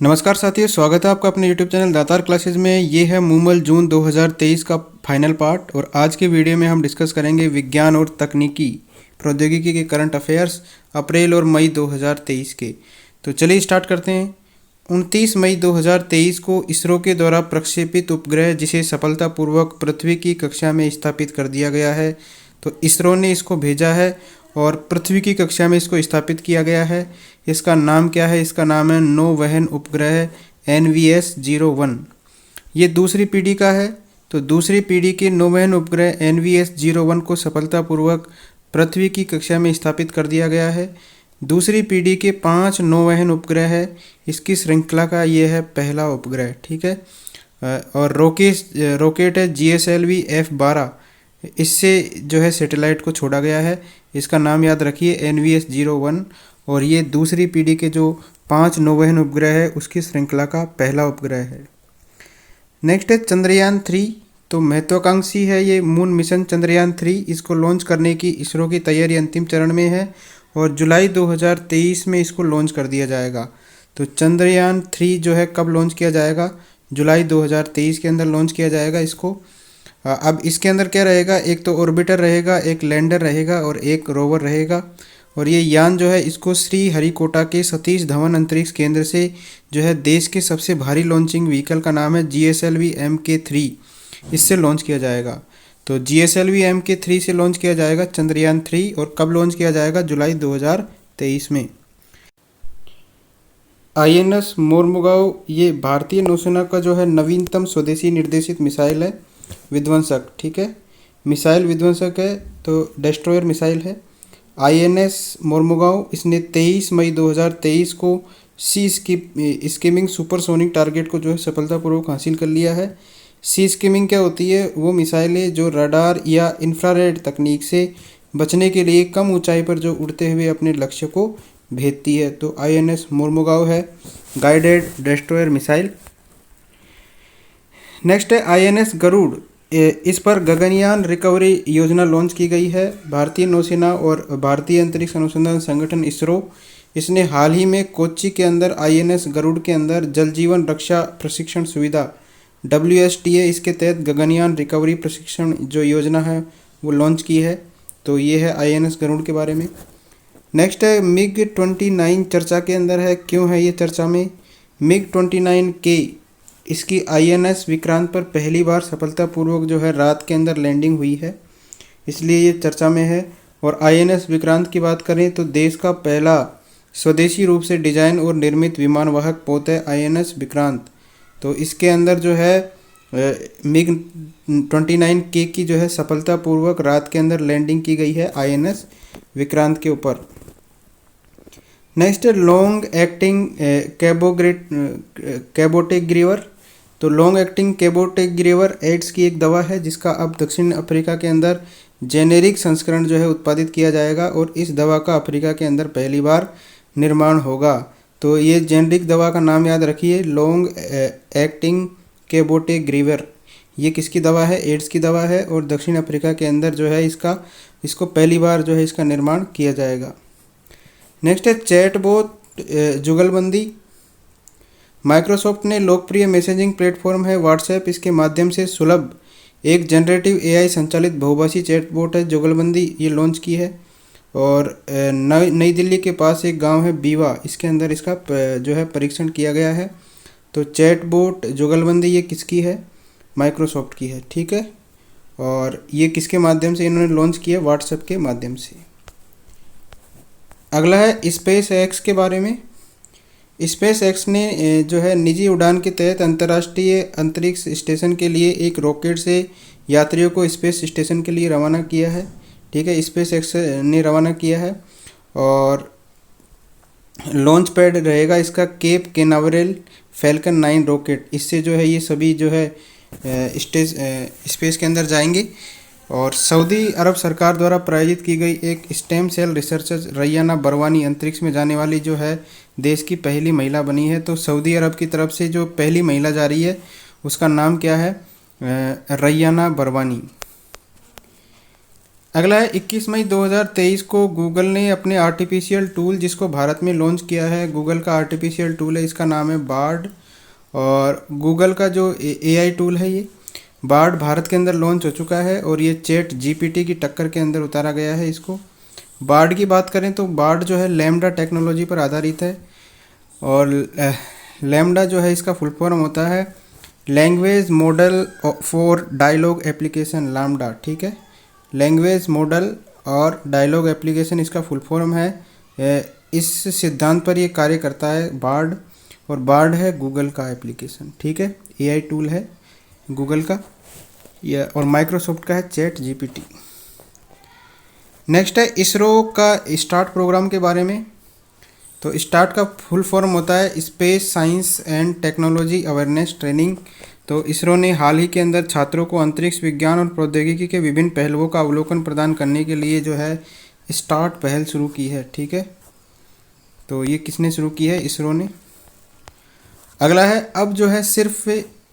नमस्कार साथियों, स्वागत है आपका अपने यूट्यूब चैनल दातार क्लासेज में। ये है मूमल जून 2023 का फाइनल पार्ट और आज के वीडियो में हम डिस्कस करेंगे विज्ञान और तकनीकी प्रौद्योगिकी के करंट अफेयर्स अप्रैल और मई 2023 के। तो चलिए स्टार्ट करते हैं। 29 मई 2023 को इसरो के द्वारा प्रक्षेपित उपग्रह जिसे सफलतापूर्वक पृथ्वी की कक्षा में स्थापित कर दिया गया है। तो इसरो ने इसको भेजा है और पृथ्वी की कक्षा में इसको स्थापित किया गया है। इसका नाम क्या है? इसका नाम है नौवहन उपग्रह NVS-01। ये दूसरी पीढ़ी का है। तो दूसरी पीढ़ी के नौवहन उपग्रह NVS-01 को सफलतापूर्वक पृथ्वी की कक्षा में स्थापित कर दिया गया है। दूसरी पीढ़ी के 5 नौवहन उपग्रह है। इसकी श्रृंखला का ये है पहला उपग्रह, ठीक है। और रॉकेट है GSLV F-12। इससे जो है सैटेलाइट को छोड़ा गया है। इसका नाम याद रखिए NVS-01। और ये दूसरी पीढ़ी के जो 5 नौवहन उपग्रह है उसकी श्रृंखला का पहला उपग्रह है। नेक्स्ट है चंद्रयान 3। तो महत्वाकांक्षी है ये मून मिशन चंद्रयान 3। इसको लॉन्च करने की इसरो की तैयारी अंतिम चरण में है और जुलाई 2023 में इसको लॉन्च कर दिया जाएगा। तो चंद्रयान 3 जो है कब लॉन्च किया जाएगा? जुलाई 2023 के अंदर लॉन्च किया जाएगा इसको। अब इसके अंदर क्या रहेगा? एक तो ऑर्बिटर रहेगा, एक लैंडर रहेगा और एक रोवर रहेगा। और ये यान जो है इसको श्री हरिकोटा के सतीश धवन अंतरिक्ष केंद्र से जो है देश के सबसे भारी लॉन्चिंग व्हीकल का नाम है GSLV MK3, इससे लॉन्च किया जाएगा। तो GSLV MK3 से लॉन्च किया जाएगा चंद्रयान 3। और कब लॉन्च किया जाएगा? जुलाई 2023 में। INS मोरमुगाओ ये भारतीय नौसेना का जो है नवीनतम स्वदेशी निर्देशित मिसाइल है, विध्वंसक, ठीक है। मिसाइल विध्वंसक है, तो डेस्ट्रॉयर मिसाइल है। INS मोरमुगाओ इसने 23 मई 2023 को स्किमिंग सुपरसोनिक टारगेट को जो है सफलतापूर्वक हासिल कर लिया है। स्किमिंग क्या होती है? वो मिसाइलें जो रडार या इंफ्रारेड तकनीक से बचने के लिए कम ऊंचाई पर जो उड़ते हुए अपने लक्ष्य को भेजती है। तो INS मोरमुगाओ है गाइडेड डेस्ट्रॉयर मिसाइल। नेक्स्ट है INS गरुड़। इस पर गगनयान रिकवरी योजना लॉन्च की गई है। भारतीय नौसेना और भारतीय अंतरिक्ष अनुसंधान संगठन इसरो इसने हाल ही में कोच्चि के अंदर INS गरुड़ के अंदर जल जीवन रक्षा प्रशिक्षण सुविधा WSTA इसके तहत गगनयान रिकवरी प्रशिक्षण जो योजना है वो लॉन्च की है। तो ये है INS गरुड़ के बारे में। नेक्स्ट है MiG-29 चर्चा के अंदर है। क्यों है ये चर्चा में? MiG-29K इसकी INS विक्रांत पर पहली बार सफलतापूर्वक जो है रात के अंदर लैंडिंग हुई है, इसलिए ये चर्चा में है। और INS विक्रांत की बात करें तो देश का पहला स्वदेशी रूप से डिजाइन और निर्मित विमानवाहक पोत है INS विक्रांत। तो इसके अंदर जो है MiG-29K की जो है सफलतापूर्वक रात के अंदर लैंडिंग की गई है INS विक्रांत के ऊपर। नेक्स्ट है लॉन्ग एक्टिंग कैबोटेग्रिवर। तो लॉन्ग एक्टिंग कैबोटेग्रिवर एड्स की एक दवा है जिसका अब दक्षिण अफ्रीका के अंदर जेनेरिक संस्करण जो है उत्पादित किया जाएगा और इस दवा का अफ्रीका के अंदर पहली बार निर्माण होगा। तो ये जेनेरिक दवा का नाम याद रखिए, लॉन्ग एक्टिंग कैबोटेग्रिवर। ये किसकी दवा है? एड्स की दवा है और दक्षिण अफ्रीका के अंदर जो है इसको पहली बार जो है इसका निर्माण किया जाएगा। नेक्स्ट है चैटबॉट जुगलबंदी। माइक्रोसॉफ्ट ने लोकप्रिय मैसेजिंग प्लेटफॉर्म है व्हाट्सएप, इसके माध्यम से सुलभ एक जनरेटिव AI संचालित बहुभाषी चैटबॉट है जुगलबंदी, ये लॉन्च की है। और नई दिल्ली के पास एक गांव है बीवा, इसके अंदर इसका जो है परीक्षण किया गया है। तो चैटबॉट जुगलबंदी ये किसकी है? माइक्रोसॉफ्ट की है, ठीक है। और ये किसके माध्यम से इन्होंने लॉन्च किया? व्हाट्सएप के माध्यम से। अगला है स्पेस एक्स के बारे में। स्पेस एक्स ने जो है निजी उड़ान के तहत अंतर्राष्ट्रीय अंतरिक्ष स्टेशन के लिए एक रॉकेट से यात्रियों को स्पेस स्टेशन के लिए रवाना किया है, ठीक है। स्पेस एक्स ने रवाना किया है और लॉन्च पैड रहेगा इसका केप कैनावरेल फैल्कन 9 रॉकेट। इससे जो है ये सभी जो है स्पेस के अंदर जाएंगे। और सऊदी अरब सरकार द्वारा प्रायोजित की गई एक स्टेम सेल रिसर्चर रैयाना बरवानी अंतरिक्ष में जाने वाली जो है देश की पहली महिला बनी है। तो सऊदी अरब की तरफ से जो पहली महिला जा रही है उसका नाम क्या है? रैयाना बरवानी। अगला है 21 मई 2023 को गूगल ने अपने आर्टिफिशियल टूल जिसको भारत में लॉन्च किया है। गूगल का आर्टिफिशियल टूल है, इसका नाम है बार्ड। और गूगल का जो एआई टूल है ये बार्ड भारत के अंदर लॉन्च हो चुका है और ये चैट जीपीटी की टक्कर के अंदर उतारा गया है इसको। बार्ड की बात करें तो बार्ड जो है लैम्डा टेक्नोलॉजी पर आधारित है और लैम्डा जो है इसका फुल फॉर्म होता है language model for dialogue application LaMDA. ठीक है, लैंग्वेज मॉडल और डायलॉग एप्लीकेशन इसका फुल फॉर्म है। इस सिद्धांत पर ये कार्य करता है बार्ड, और बार्ड है गूगल का एप्लीकेशन। ठीक है, एआई टूल है गूगल का और माइक्रोसॉफ्ट का है चैट जीपीटी। नेक्स्ट है इसरो का स्टार्ट प्रोग्राम के बारे में। तो स्टार्ट का फुल फॉर्म होता है space science and technology awareness training. तो इसरो ने हाल ही के अंदर छात्रों को अंतरिक्ष विज्ञान और प्रौद्योगिकी के विभिन्न पहलुओं का अवलोकन प्रदान करने के लिए जो है स्टार्ट पहल शुरू की है। ठीक है, तो ये किसने शुरू की है? इसरो ने। अगला है अब जो है सिर्फ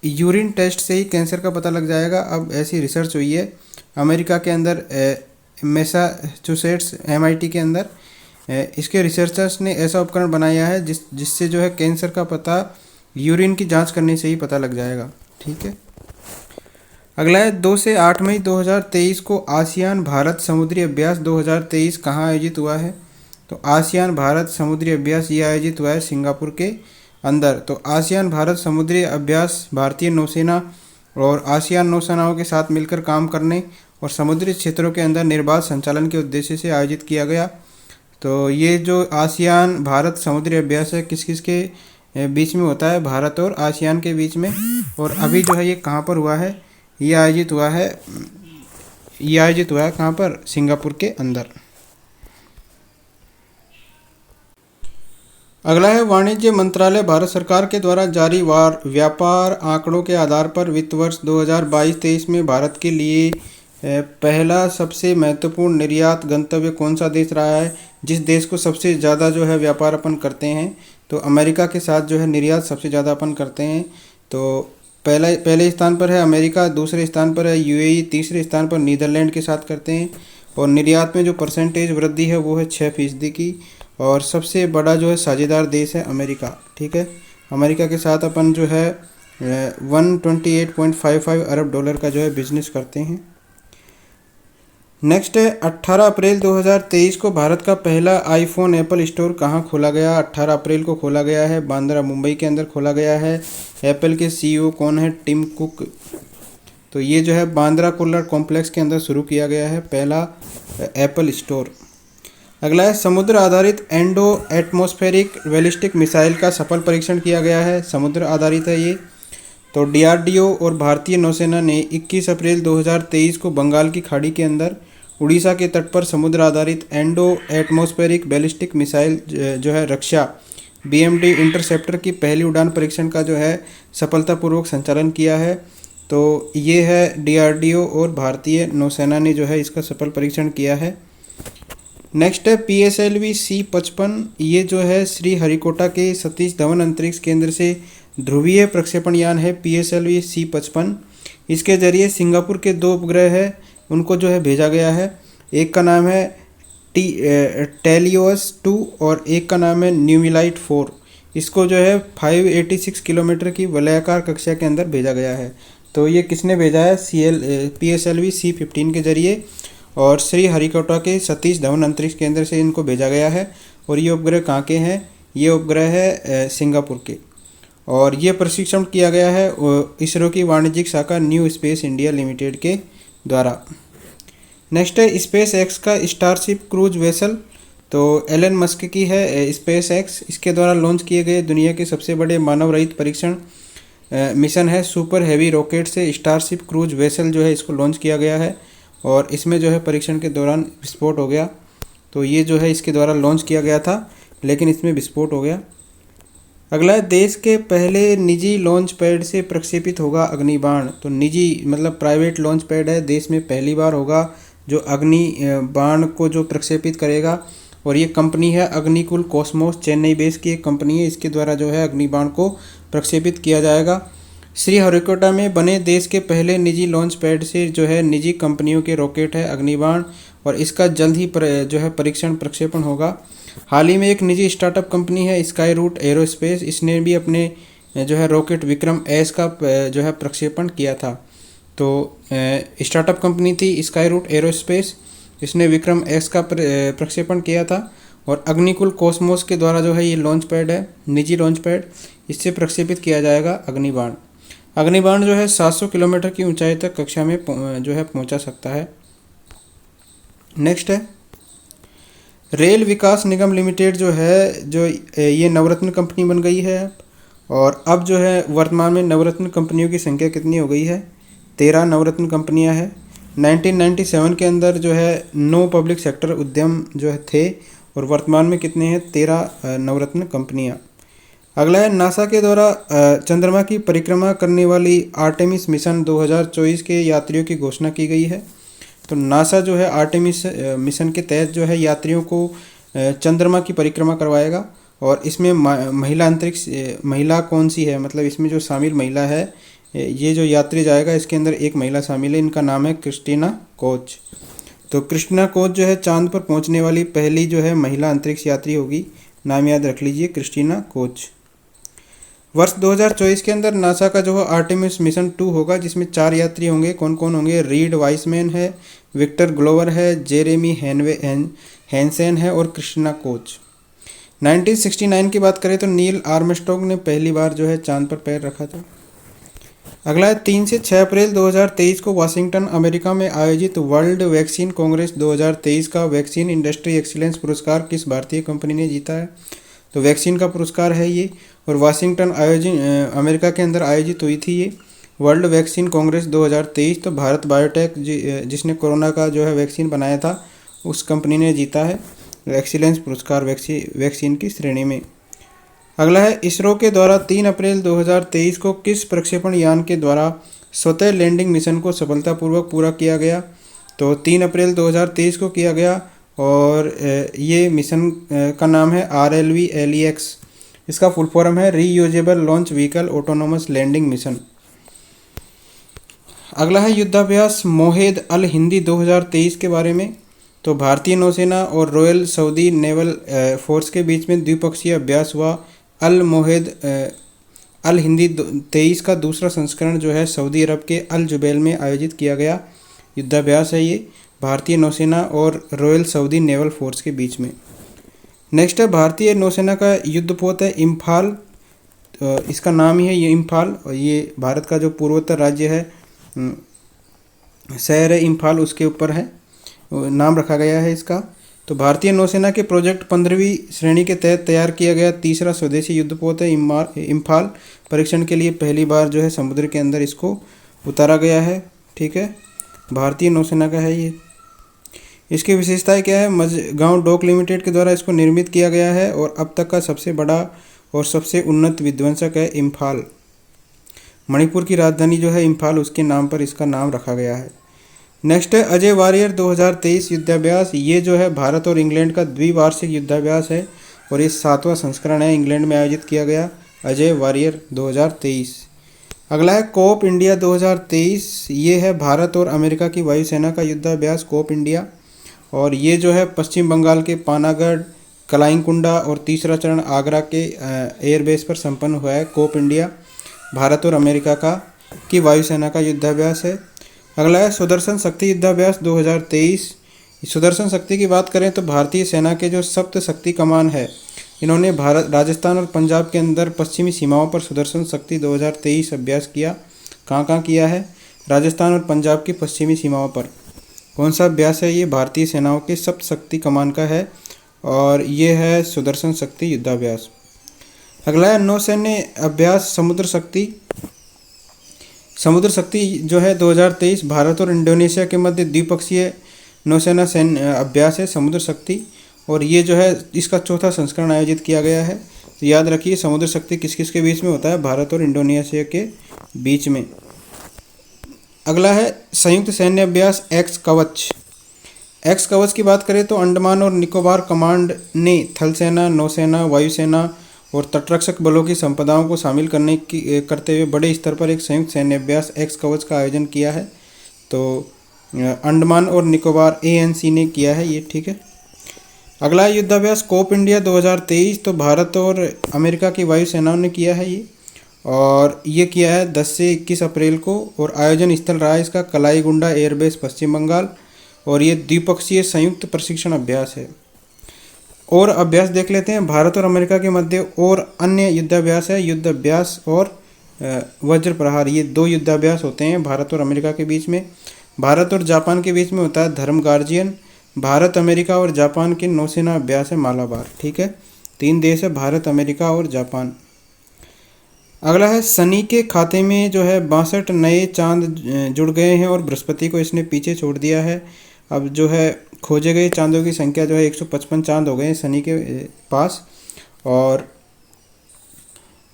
यूरिन टेस्ट से ही कैंसर का पता लग जाएगा। अब ऐसी रिसर्च हुई है अमेरिका के अंदर मैसाचुसेट्स MIT के अंदर। इसके रिसर्चर्स ने ऐसा उपकरण बनाया है जिससे जो है कैंसर का पता यूरिन की जांच करने से ही पता लग जाएगा। ठीक है, अगला है 2 से 8 मई 2023 को आसियान भारत समुद्री अभ्यास 2023 कहाँ आयोजित हुआ है? तो आसियान भारत समुद्री अभ्यास ये आयोजित हुआ है सिंगापुर के अंदर। तो आसियान भारत समुद्री अभ्यास भारतीय नौसेना और आसियान नौसेनाओं के साथ मिलकर काम करने और समुद्री क्षेत्रों के अंदर निर्बाध संचालन के उद्देश्य से आयोजित किया गया। तो ये जो आसियान भारत समुद्री अभ्यास है किस किस के बीच में होता है? भारत और आसियान के बीच में। और अभी जो है ये कहाँ पर हुआ है? ये आयोजित हुआ है कहाँ पर? सिंगापुर के अंदर। अगला है वाणिज्य मंत्रालय भारत सरकार के द्वारा जारी व्यापार आंकड़ों के आधार पर वित्त वर्ष 2022-23 में भारत के लिए पहला सबसे महत्वपूर्ण निर्यात गंतव्य कौन सा देश रहा है? जिस देश को सबसे ज़्यादा जो है व्यापार अपन करते हैं, तो अमेरिका के साथ जो है निर्यात सबसे ज़्यादा अपन करते हैं। तो पहले स्थान पर है अमेरिका, दूसरे स्थान पर है UAE, तीसरे स्थान पर नीदरलैंड के साथ करते हैं। और निर्यात में जो परसेंटेज वृद्धि है वो है 6% की। और सबसे बड़ा जो है साझेदार देश है अमेरिका। ठीक है, अमेरिका के साथ अपन जो है 128.55 अरब डॉलर का जो है बिजनेस करते हैं। नेक्स्ट है 18 अप्रैल 2023 को भारत का पहला आईफोन एप्पल स्टोर कहाँ खोला गया? 18 अप्रैल को खोला गया है बांद्रा मुंबई के अंदर खोला गया है। एप्पल के CEO कौन है? Tim Cook. तो ये जो है बांद्रा कुर्ला कॉम्प्लेक्स के अंदर शुरू किया गया है पहला एप्पल स्टोर। अगला है समुद्र आधारित एंडो एटमॉस्फेरिक बैलिस्टिक मिसाइल का सफल परीक्षण किया गया है। समुद्र आधारित है ये। तो DRDO और भारतीय नौसेना ने 21 अप्रैल 2023 को बंगाल की खाड़ी के अंदर उड़ीसा के तट पर समुद्र आधारित एंडो एटमॉस्फेरिक बैलिस्टिक मिसाइल जो है रक्षा BMD इंटरसेप्टर की पहली उड़ान परीक्षण का जो है सफलतापूर्वक संचालन किया है। तो ये है DRDO और भारतीय नौसेना ने जो है इसका सफल परीक्षण किया है। नेक्स्ट है PSLV C-55। ये जो है श्री हरिकोटा के सतीश धवन अंतरिक्ष केंद्र से ध्रुवीय प्रक्षेपण यान है PSLV C-55। इसके जरिए सिंगापुर के 2 उपग्रह है उनको जो है भेजा गया है। एक का नाम है टेलियोस 2 और एक का नाम है न्यूमिलाइट 4। इसको जो है 586 किलोमीटर की वलयाकार कक्षा के अंदर भेजा गया है। तो ये किसने भेजा है? PSLV C-15 के जरिए और श्री हरिकोटा के सतीश धवन अंतरिक्ष केंद्र से इनको भेजा गया है। और ये उपग्रह कहाँ के हैं? ये उपग्रह है सिंगापुर के। और ये प्रशिक्षण किया गया है इसरो की वाणिज्यिक शाखा न्यू स्पेस इंडिया लिमिटेड के द्वारा। नेक्स्ट है SpaceX का स्टारशिप क्रूज वेसल। तो एलन मस्क की है SpaceX। इसके द्वारा लॉन्च किए गए दुनिया के सबसे बड़े मानव रहित परीक्षण मिशन है सुपर हैवी रॉकेट से स्टारशिप क्रूज वेसल जो है इसको लॉन्च किया गया है। और इसमें जो है परीक्षण के दौरान विस्फोट हो गया। तो ये जो है इसके द्वारा लॉन्च किया गया था लेकिन इसमें विस्फोट हो गया। अगला है देश के पहले निजी लॉन्च पैड से प्रक्षेपित होगा अग्निबाण। तो निजी मतलब प्राइवेट लॉन्च पैड है, देश में पहली बार होगा जो अग्निबाण को जो प्रक्षेपित करेगा। और ये कंपनी है अग्निकुल कॉस्मोस, चेन्नई बेस की एक कंपनी है। इसके द्वारा जो है अग्निबाण को प्रक्षेपित किया जाएगा। श्री हरिकोटा में बने देश के पहले निजी लॉन्च पैड से जो है निजी कंपनियों के रॉकेट है अग्निबाण। और इसका जल्द ही जो है परीक्षण प्रक्षेपण होगा। हाल ही में एक निजी स्टार्टअप कंपनी है स्काई रूट एरोस्पेस, इसने भी अपने जो है रॉकेट विक्रम एस का जो है प्रक्षेपण किया था। तो स्टार्टअप कंपनी थी स्काई रूट एरोस्पेस, इसने विक्रम एस का प्रक्षेपण किया था। और अग्निकुल कॉस्मोस के द्वारा जो है ये लॉन्च पैड है, निजी लॉन्च पैड, इससे प्रक्षेपित किया जाएगा अग्निबाण। अग्निबाण जो है 700 किलोमीटर की ऊंचाई तक कक्षा में जो है पहुंचा सकता है। नेक्स्ट है रेल विकास निगम लिमिटेड जो है, जो ये नवरत्न कंपनी बन गई है। और अब जो है वर्तमान में नवरत्न कंपनियों की संख्या कितनी हो गई है? 13 नवरत्न कंपनियां हैं। 1997 के अंदर जो है 9 पब्लिक सेक्टर उद्यम जो है थे और वर्तमान में कितने हैं? 13 नवरत्न कंपनियां। अगला है नासा के द्वारा चंद्रमा की परिक्रमा करने वाली आर्टेमिस मिशन 2024 के यात्रियों की घोषणा की गई है। तो नासा जो है आर्टेमिस मिशन के तहत जो है यात्रियों को चंद्रमा की परिक्रमा करवाएगा। और इसमें महिला अंतरिक्ष महिला कौन सी है, मतलब इसमें जो शामिल महिला है, ये जो यात्री जाएगा इसके अंदर एक महिला शामिल है, इनका नाम है क्रिस्टीना कोच। तो क्रिस्टीना कोच जो है चांद पर पहुंचने वाली पहली जो है महिला अंतरिक्ष यात्री होगी। नाम याद रख लीजिए, क्रिस्टीना कोच। वर्ष 2024 के अंदर नासा का जो है आर्टेमिस मिशन 2 होगा, जिसमें 4 यात्री होंगे। कौन कौन होंगे? रीड वाइसमैन है, विक्टर ग्लोवर है, जेरेमी हैंसेन है और क्रिस्टीना कोच। 1969 की बात करें तो नील आर्मस्ट्रॉन्ग ने पहली बार जो है चांद पर पैर रखा था। अगला है 3 से 6 अप्रैल 2023 को वाशिंगटन अमेरिका में आयोजित वर्ल्ड वैक्सीन कांग्रेस 2023 का वैक्सीन इंडस्ट्री एक्सीलेंस पुरस्कार किस भारतीय कंपनी ने जीता है? तो वैक्सीन का पुरस्कार है ये, और वाशिंगटन अमेरिका के अंदर आयोजित हुई थी ये वर्ल्ड वैक्सीन कांग्रेस 2023। तो भारत बायोटेक जिसने कोरोना का जो है वैक्सीन बनाया था, उस कंपनी ने जीता है एक्सीलेंस पुरस्कार वैक्सीन की श्रेणी में। अगला है इसरो के द्वारा 3 अप्रैल 2023 को किस प्रक्षेपण यान के द्वारा स्वतः लैंडिंग मिशन को सफलतापूर्वक पूरा किया गया? तो 3 अप्रैल 2023 को किया गया और ये मिशन का नाम है RLV-LEX। इसका फुल फॉर्म है reusable launch vehicle autonomous landing mission. अगला है युद्धाभ्यास मोहेद अल हिंदी 2023 के बारे में। तो भारतीय नौसेना और रॉयल सऊदी नेवल फोर्स के बीच में द्विपक्षीय अभ्यास हुआ। अल मोहेद अल हिंदी 23 का दूसरा संस्करण जो है सऊदी अरब के अल जुबैल में आयोजित किया गया युद्धाभ्यास है ये, भारतीय नौसेना और रॉयल सऊदी नेवल फोर्स के बीच में। नेक्स्ट है भारतीय नौसेना का युद्धपोत है इम्फाल। इसका नाम ही है ये इम्फाल, और ये भारत का जो पूर्वोत्तर राज्य है, शहर है इम्फाल, उसके ऊपर है, नाम रखा गया है इसका। तो भारतीय नौसेना के प्रोजेक्ट 15वीं श्रेणी के तहत तैयार किया गया तीसरा स्वदेशी युद्धपोत है इम्फाल। परीक्षण के लिए पहली बार जो है समुद्र के अंदर इसको उतारा गया है। ठीक है, भारतीय नौसेना का है ये। इसकी विशेषताएं क्या है? मझगांव डॉक लिमिटेड के द्वारा इसको निर्मित किया गया है और अब तक का सबसे बड़ा और सबसे उन्नत विध्वंसक है इम्फाल। मणिपुर की राजधानी जो है इम्फाल, उसके नाम पर इसका नाम रखा गया है। नेक्स्ट है अजय वॉरियर 2023 युद्धाभ्यास। ये जो है भारत और इंग्लैंड का द्विवार्षिक युद्धाभ्यास है और ये 7वां संस्करण है, इंग्लैंड में आयोजित किया गया अजय वॉरियर 2023। अगला है कोप इंडिया 2023। ये है भारत और अमेरिका की वायुसेना का युद्धाभ्यास कोप इंडिया, और ये जो है पश्चिम बंगाल के पानागढ़, कलाईकुंडा और तीसरा चरण आगरा के एयरबेस पर संपन्न हुआ है। कोप इंडिया भारत और अमेरिका की वायुसेना का युद्धाभ्यास है। अगला है सुदर्शन शक्ति युद्धाभ्यास 2023। सुदर्शन शक्ति की बात करें तो भारतीय सेना के जो सप्त शक्ति कमान है, इन्होंने भारत, राजस्थान और पंजाब के अंदर पश्चिमी सीमाओं पर सुदर्शन शक्ति 2023 अभ्यास किया। कहाँ किया है? राजस्थान और पंजाब की पश्चिमी सीमाओं पर। कौन सा अभ्यास है ये? भारतीय सेनाओं के सप्त शक्ति कमान का है और ये है सुदर्शन शक्ति युद्धाभ्यास। अगला है नौसैन्य अभ्यास समुद्र शक्ति। समुद्र शक्ति जो है 2023 भारत और इंडोनेशिया के मध्य द्विपक्षीय नौसेना सैन्य अभ्यास है समुद्र शक्ति, और ये जो है इसका 4था संस्करण आयोजित किया गया है। तो याद रखिए समुद्र शक्ति किस किस के बीच में होता है? भारत और इंडोनेशिया के बीच में। अगला है संयुक्त सैन्य अभ्यास एक्स कवच। एक्स कवच की बात करें तो अंडमान और निकोबार कमांड ने थल सेना, नौसेना, वायुसेना और तटरक्षक बलों की संपदाओं को शामिल करते हुए बड़े स्तर पर एक संयुक्त सैन्य अभ्यास एक्स कवच का आयोजन किया है। तो अंडमान और निकोबार ANC ने किया है ये, ठीक है। अगला युद्धाभ्यास कोप इंडिया 2023, तो भारत और अमेरिका की वायुसेनाओं ने किया है ये, और ये किया है 10 से 21 अप्रैल को, और आयोजन स्थल रहा है इसका कलाईगुंडा एयरबेस पश्चिम बंगाल, और ये द्विपक्षीय संयुक्त प्रशिक्षण अभ्यास है। और अभ्यास देख लेते हैं भारत और अमेरिका के मध्य और अन्य युद्धाभ्यास है, युद्ध अभ्यास और वज्र प्रहार, ये 2 युद्धाभ्यास होते हैं भारत और अमेरिका के बीच में। भारत और जापान के बीच में होता है धर्म गार्जियन। भारत, अमेरिका और जापान के नौसेना अभ्यास है मालाबार, ठीक है। 3 देश है, भारत, अमेरिका और जापान। अगला है शनि के खाते में जो है 62 नए चांद जुड़ गए हैं और बृहस्पति को इसने पीछे छोड़ दिया है। अब जो है खोजे गए चांदों की संख्या जो है 155 चांद हो गए हैं शनि के पास, और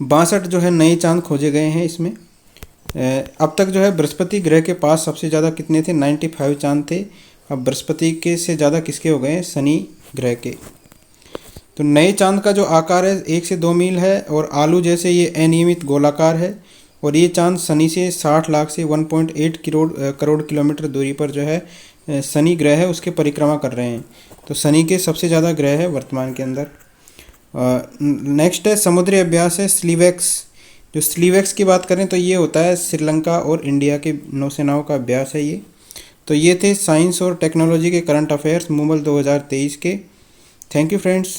62 जो है नए चांद खोजे गए हैं इसमें। अब तक जो है बृहस्पति ग्रह के पास सबसे ज़्यादा कितने थे, 95 चांद थे। अब बृहस्पति के से ज़्यादा किसके हो गए हैं, शनि ग्रह के। तो नए चांद का जो आकार है 1 से 2 मील है, और आलू जैसे ये अनियमित गोलाकार है, और ये चांद शनि से 60 लाख से 1.8 करोड़ किलोमीटर दूरी पर जो है शनि ग्रह है उसके परिक्रमा कर रहे हैं। तो शनि के सबसे ज़्यादा ग्रह है वर्तमान के अंदर। नेक्स्ट है समुद्री अभ्यास है स्लीवेक्स। जो स्लीवेक्स की बात करें तो ये होता है श्रीलंका और इंडिया के नौसेनाओं का अभ्यास है ये। तो ये थे साइंस और टेक्नोलॉजी के करंट अफेयर्स मूमल 2023 के। Thank you friends.